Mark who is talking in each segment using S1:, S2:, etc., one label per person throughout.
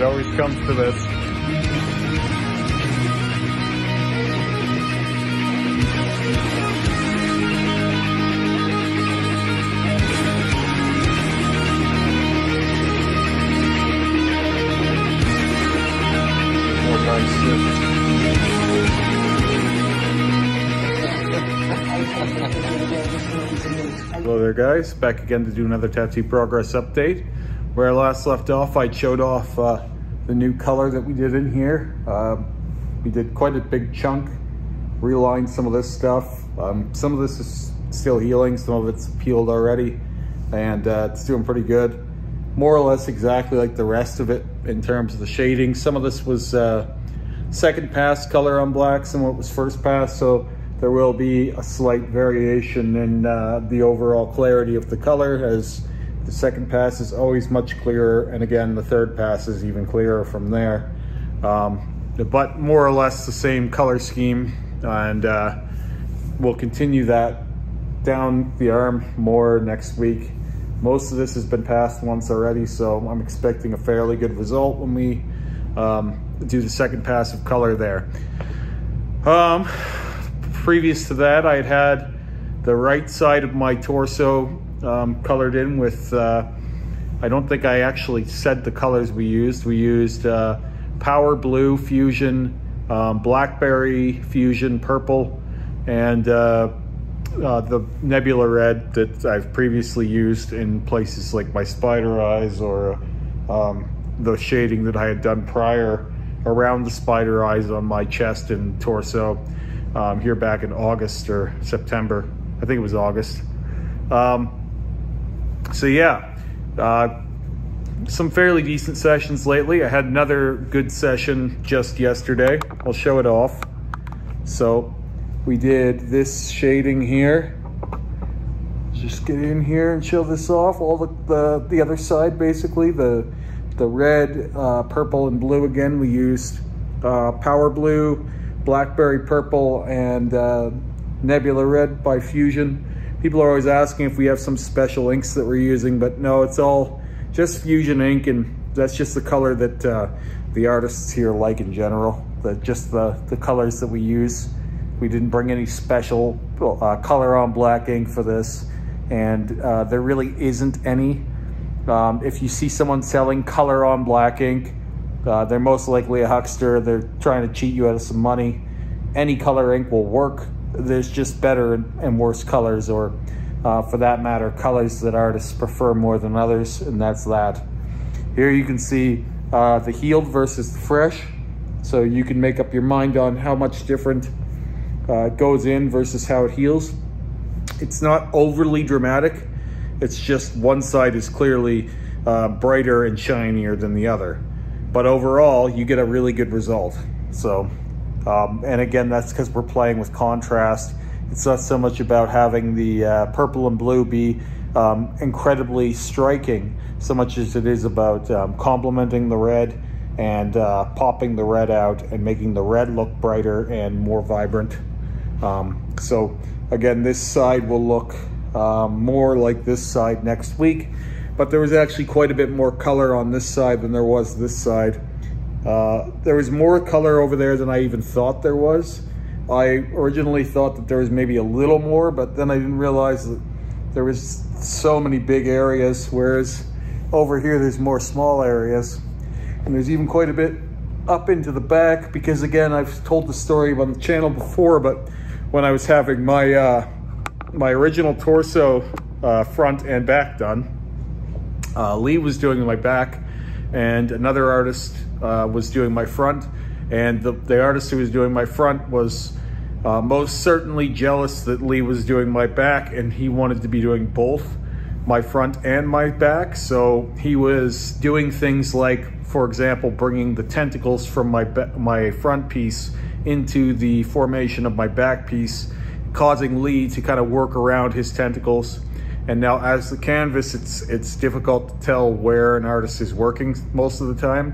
S1: always comes to this. Hello there guys, back again to do another tattoo progress update. Where I last left off, I showed off the new color that we did in here. We did quite a big chunk, realigned some of this stuff. Some of this is still healing, some of it's peeled already, and it's doing pretty good. More or less exactly like the rest of it in terms of the shading. Some of this was second pass color on black, some of it was first pass, so there will be a slight variation in the overall clarity of the color, as the second pass is always much clearer, and again the third pass is even clearer from there. But more or less the same color scheme, and we'll continue that down the arm more next week. Most of this has been passed once already, so I'm expecting a fairly good result when we do the second pass of color there. Previous to that, I had the right side of my torso colored in with, I don't think I actually said the colors we used. We used Power Blue Fusion, Blackberry Fusion Purple, and the Nebula Red that I've previously used in places like my spider eyes, or the shading that I had done prior around the spider eyes on my chest and torso. Here back in August or September. I think it was August. So yeah, some fairly decent sessions lately. I had another good session just yesterday. I'll show it off. So we did this shading here. Just get in here and show this off. All the other side, basically, the red, purple, and blue again. We used Power Blue, Blackberry Purple, and Nebula Red by Fusion. People are always asking if we have some special inks that we're using, but no, it's all just Fusion ink, and that's just the color that the artists here like in general. Just the colors that we use. We didn't bring any special color on black ink for this, and there really isn't any. If you see someone selling color on black ink, they're most likely a huckster. They're trying to cheat you out of some money. Any color ink will work. There's just better and worse colors, or for that matter, colors that artists prefer more than others, and that's that. Here you can see the healed versus the fresh. So you can make up your mind on how much different it goes in versus how it heals. It's not overly dramatic. It's just one side is clearly brighter and shinier than the other. But overall, you get a really good result. So, and again, that's because we're playing with contrast. It's not so much about having the purple and blue be incredibly striking, so much as it is about complementing the red and popping the red out and making the red look brighter and more vibrant. So again, this side will look more like this side next week. But there was actually quite a bit more color on this side than there was this side. There was more color over there than I even thought there was. I originally thought that there was maybe a little more, but then I didn't realize that there was so many big areas, whereas over here there's more small areas. And there's even quite a bit up into the back, because again, I've told the story on the channel before, but when I was having my, my original torso front and back done, Lee was doing my back, and another artist was doing my front, and the artist who was doing my front was most certainly jealous that Lee was doing my back, and he wanted to be doing both my front and my back. So he was doing things like, for example, bringing the tentacles from my front piece into the formation of my back piece, causing Lee to kind of work around his tentacles. And now as the canvas, it's difficult to tell where an artist is working most of the time.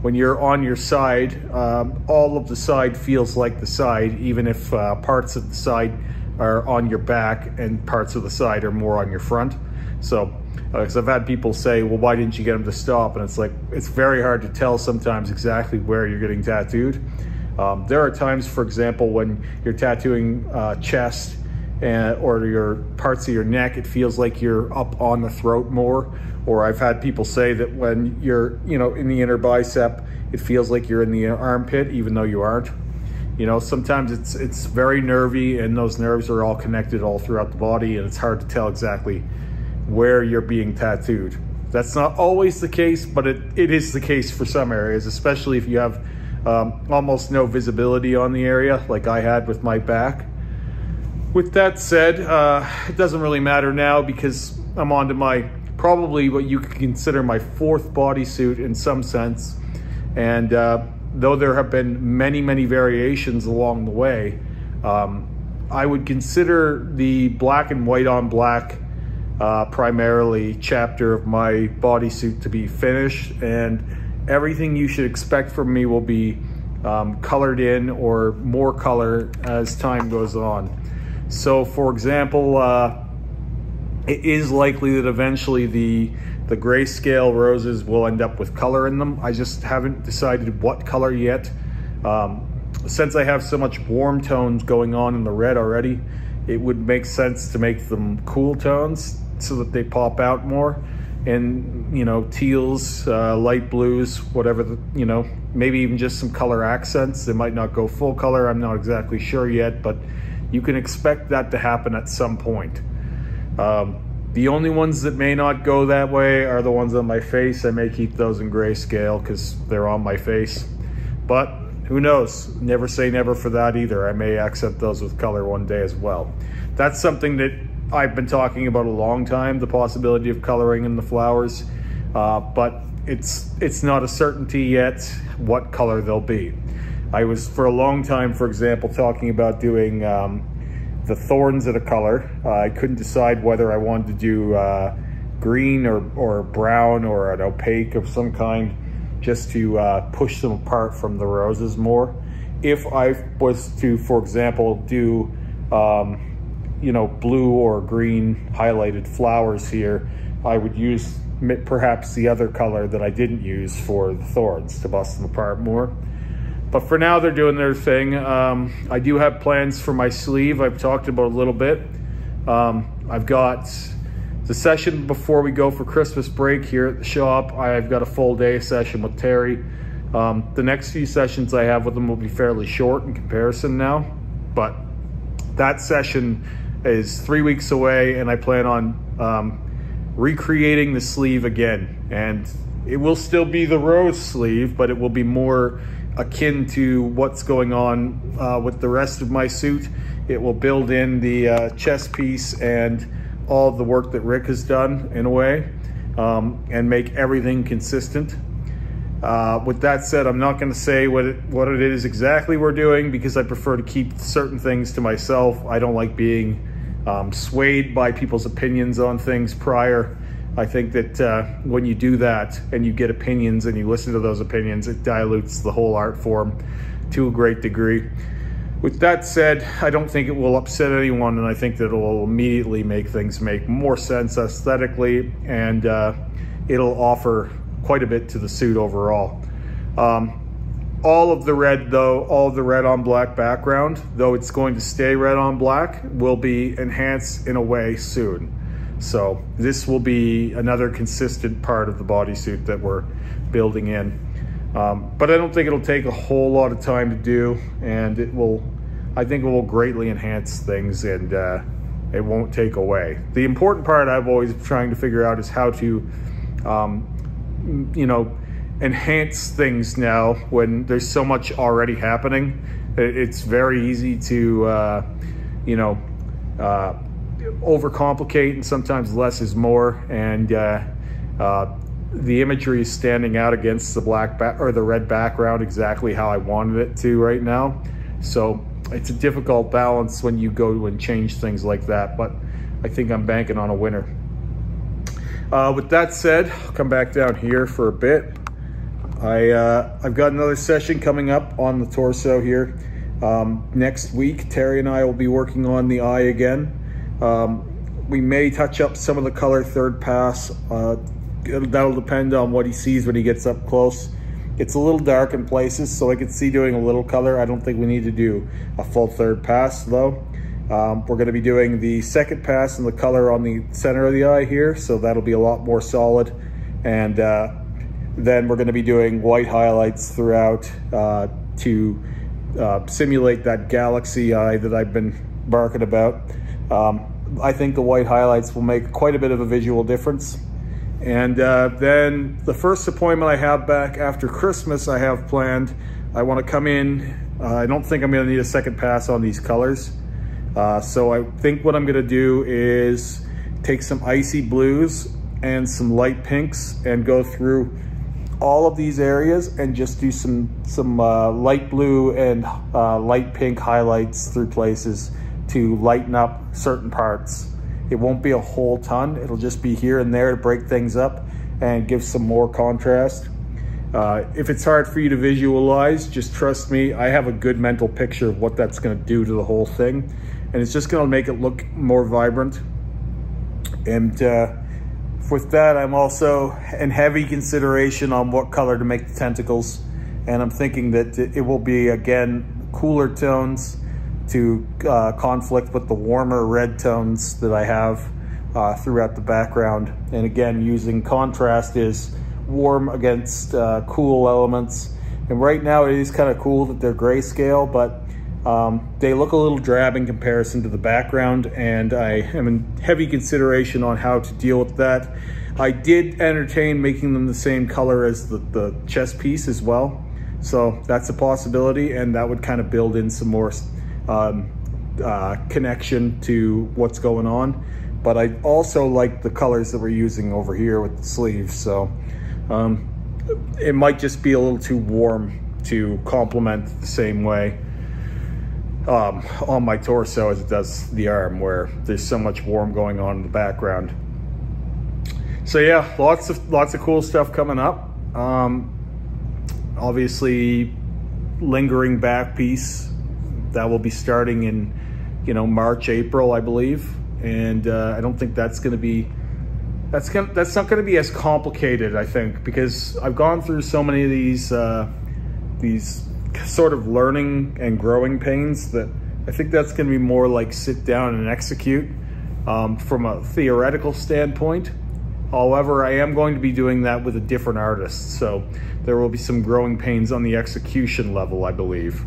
S1: When you're on your side, all of the side feels like the side, even if parts of the side are on your back and parts of the side are more on your front. So Because I've had people say, well, why didn't you get them to stop? And it's like, it's very hard to tell sometimes exactly where you're getting tattooed. There are times, for example, when you're tattooing chest or your parts of your neck, it feels like you're up on the throat more. Or I've had people say that when you're, in the inner bicep, it feels like you're in the armpit, even though you aren't. Sometimes it's very nervy, and those nerves are all connected all throughout the body, and it's hard to tell exactly where you're being tattooed. That's not always the case, but it is the case for some areas, especially if you have almost no visibility on the area like I had with my back. With that said, it doesn't really matter now because I'm on to my, probably what you could consider my fourth bodysuit in some sense. And though there have been many, many variations along the way, I would consider the black and white on black primarily chapter of my bodysuit to be finished, and everything you should expect from me will be colored in or more color as time goes on. So for example, it is likely that eventually the grayscale roses will end up with color in them. I just haven't decided what color yet. Since I have so much warm tones going on in the red already, it would make sense to make them cool tones so that they pop out more. And teals, light blues, whatever, maybe even just some color accents. They might not go full color, I'm not exactly sure yet, but you can expect that to happen at some point. The only ones that may not go that way are the ones on my face. I may keep those in grayscale because they're on my face, but who knows? Never say never for that either. I may accent those with color one day as well. That's something that I've been talking about a long time, the possibility of coloring in the flowers, but it's not a certainty yet what color they'll be. I was for a long time, for example, talking about doing the thorns in a color. I couldn't decide whether I wanted to do green or brown or an opaque of some kind, just to push them apart from the roses more. If I was to, for example, do blue or green highlighted flowers here, I would use perhaps the other color that I didn't use for the thorns to bust them apart more. But for now, they're doing their thing. I do have plans for my sleeve. I've talked about a little bit. I've got the session before we go for Christmas break here at the shop. I've got a full day session with Terry. The next few sessions I have with him will be fairly short in comparison now, but that session is 3 weeks away, and I plan on recreating the sleeve again. And it will still be the rose sleeve, but it will be more akin to what's going on with the rest of my suit. It will build in the chest piece and all the work that Rick has done in a way, and make everything consistent. With that said, I'm not going to say what it is exactly we're doing, because I prefer to keep certain things to myself. I don't like being swayed by people's opinions on things prior. I think that when you do that and you get opinions and you listen to those opinions, it dilutes the whole art form to a great degree. With that said, I don't think it will upset anyone, and I think that it will immediately make things make more sense aesthetically, and it'll offer quite a bit to the suit overall. All of the red though, all of the red on black background, though it's going to stay red on black, will be enhanced in a way soon. So this will be another consistent part of the bodysuit that we're building in. But I don't think it'll take a whole lot of time to do, and I think it will greatly enhance things, and it won't take away. The important part I've always been trying to figure out is how to, enhance things now when there's so much already happening. It's very easy to, overcomplicate, and sometimes less is more, and the imagery is standing out against the the red background exactly how I wanted it to right now. So it's a difficult balance when you go and change things like that, but I think I'm banking on a winner. With that said, I'll come back down here for a bit. I've got another session coming up on the torso here. Next week, Terry and I will be working on the eye again. We may touch up some of the color third pass. That'll depend on what he sees when he gets up close. It's a little dark in places, so I could see doing a little color. I don't think we need to do a full third pass though. We're gonna be doing the second pass and the color on the center of the eye here, so that'll be a lot more solid. And then we're gonna be doing white highlights throughout to simulate that galaxy eye that I've been barking about. I think the white highlights will make quite a bit of a visual difference. And then the first appointment I have back after Christmas I have planned, I want to come in. I don't think I'm going to need a second pass on these colors. So I think what I'm going to do is take some icy blues and some light pinks and go through all of these areas and just do some light blue and light pink highlights through places to lighten up certain parts. It won't be a whole ton. It'll just be here and there to break things up and give some more contrast. If it's hard for you to visualize, just trust me, I have a good mental picture of what that's gonna do to the whole thing. And it's just gonna make it look more vibrant. And with that, I'm also in heavy consideration on what color to make the tentacles. And I'm thinking that it will be, again, cooler tones to conflict with the warmer red tones that I have throughout the background. And again, using contrast is warm against cool elements. And right now it is kind of cool that they're grayscale, but they look a little drab in comparison to the background, and I am in heavy consideration on how to deal with that. I did entertain making them the same color as the chest piece as well. So that's a possibility, and that would kind of build in some more connection to what's going on. But I also like the colors that we're using over here with the sleeves, so it might just be a little too warm to complement the same way on my torso as it does the arm, where there's so much warm going on in the background. So yeah, lots of cool stuff coming up. Obviously, lingering back piece that will be starting in, March, April, I believe. And I don't think that's going to be, that's not going to be as complicated, I think, because I've gone through so many of these sort of learning and growing pains that I think that's going to be more like sit down and execute from a theoretical standpoint. However, I am going to be doing that with a different artist, so there will be some growing pains on the execution level, I believe.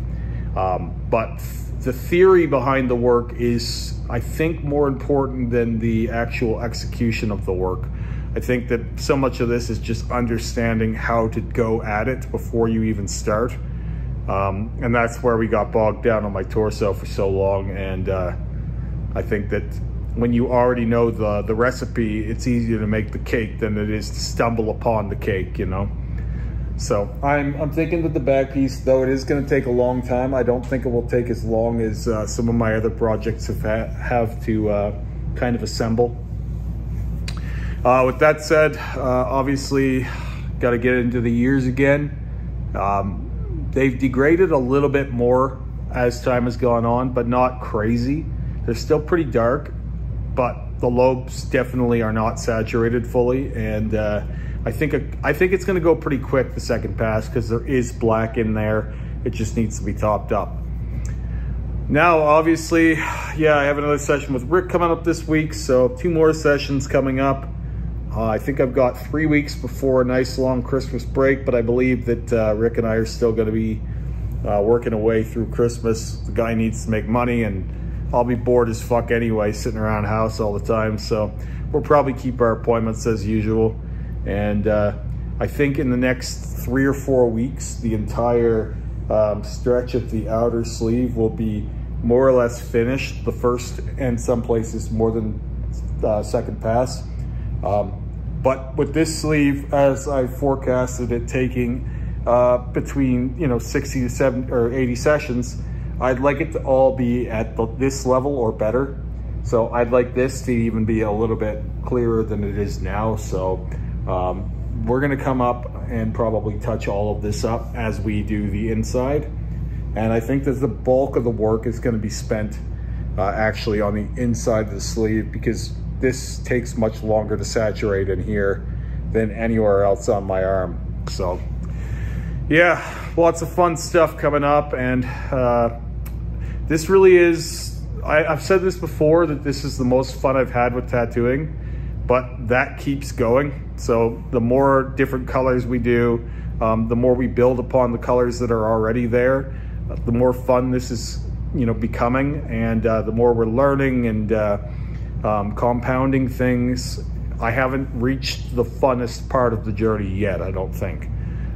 S1: But the theory behind the work is, I think, more important than the actual execution of the work. I think that so much of this is just understanding how to go at it before you even start. And that's where we got bogged down on my torso for so long. And I think that when you already know the recipe, it's easier to make the cake than it is to stumble upon the cake, So I'm thinking that the back piece, though it is going to take a long time, I don't think it will take as long as some of my other projects have to kind of assemble. With that said, obviously got to get into the ears again. They've degraded a little bit more as time has gone on, but not crazy. They're still pretty dark, but the lobes definitely are not saturated fully. And I think it's going to go pretty quick the second pass because there is black in there. It just needs to be topped up. Now, obviously, yeah, I have another session with Rick coming up this week, so 2 more sessions coming up. I think I've got 3 weeks before a nice long Christmas break, but I believe that Rick and I are still going to be working away through Christmas. The guy needs to make money, and I'll be bored as fuck anyway, sitting around the house all the time. So we'll probably keep our appointments as usual. And I think in the next 3 or 4 weeks, the entire stretch of the outer sleeve will be more or less finished. The first, and some places more than second pass. But with this sleeve, as I forecasted it taking between 60 to 70 or 80 sessions, I'd like it to all be at this level or better. So I'd like this to even be a little bit clearer than it is now. So we're gonna come up and probably touch all of this up as we do the inside. And I think that the bulk of the work is gonna be spent actually on the inside of the sleeve, because this takes much longer to saturate in here than anywhere else on my arm. So yeah, lots of fun stuff coming up. And this really is, I've said this before, that this is the most fun I've had with tattooing, but that keeps going. So the more different colors we do, the more we build upon the colors that are already there, the more fun this is, you know, becoming, and the more we're learning and compounding things. I haven't reached the funnest part of the journey yet, I don't think.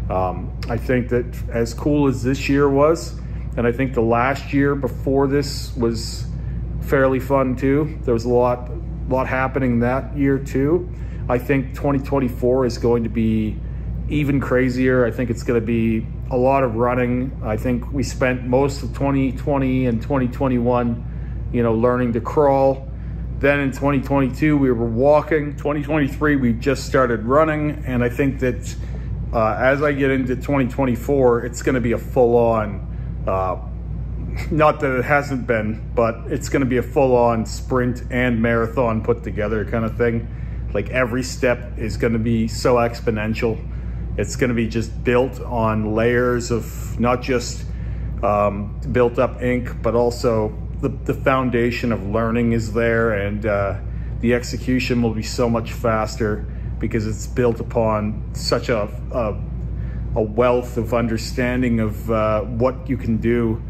S1: I think that as cool as this year was, and I think the last year before this was fairly fun too. There was a lot happening that year too. I think 2024 is going to be even crazier. I think it's going to be a lot of running. I think we spent most of 2020 and 2021, you know, learning to crawl. Then in 2022, we were walking. 2023, we just started running. And I think that as I get into 2024, it's going to be a full-on, not that it hasn't been, but it's going to be a full-on sprint and marathon put together kind of thing. Like every step is going to be so exponential. It's going to be just built on layers of not just built up ink, but also the foundation of learning is there, and the execution will be so much faster because it's built upon such a wealth of understanding of what you can do,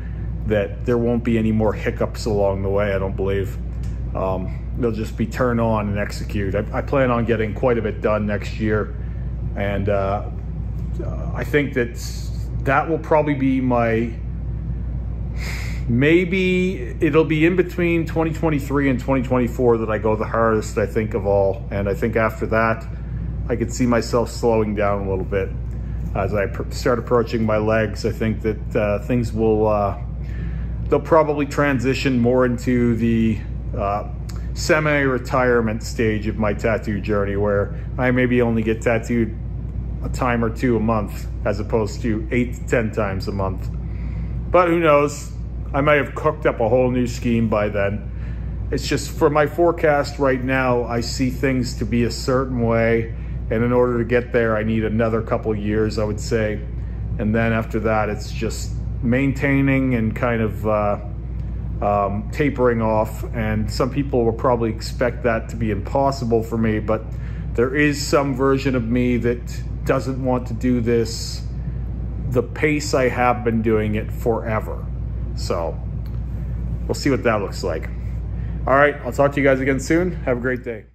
S1: that there won't be any more hiccups along the way, I don't believe. They'll just be turn on and execute. I plan on getting quite a bit done next year, and I think that will probably be my, maybe it'll be in between 2023 and 2024 that I go the hardest, I think, of all. And I think after that, I could see myself slowing down a little bit. As I start approaching my legs, I think that things will, they'll probably transition more into the semi-retirement stage of my tattoo journey, where I maybe only get tattooed a time or two a month as opposed to 8 to 10 times a month. But who knows? I might have cooked up a whole new scheme by then. It's just, for my forecast right now, I see things to be a certain way, and in order to get there, I need another couple years, I would say. And then after that, it's just maintaining and kind of tapering off. And some people will probably expect that to be impossible for me, but there is some version of me that doesn't want to do this the pace I have been doing it forever. So we'll see what that looks like. All right, I'll talk to you guys again soon. Have a great day.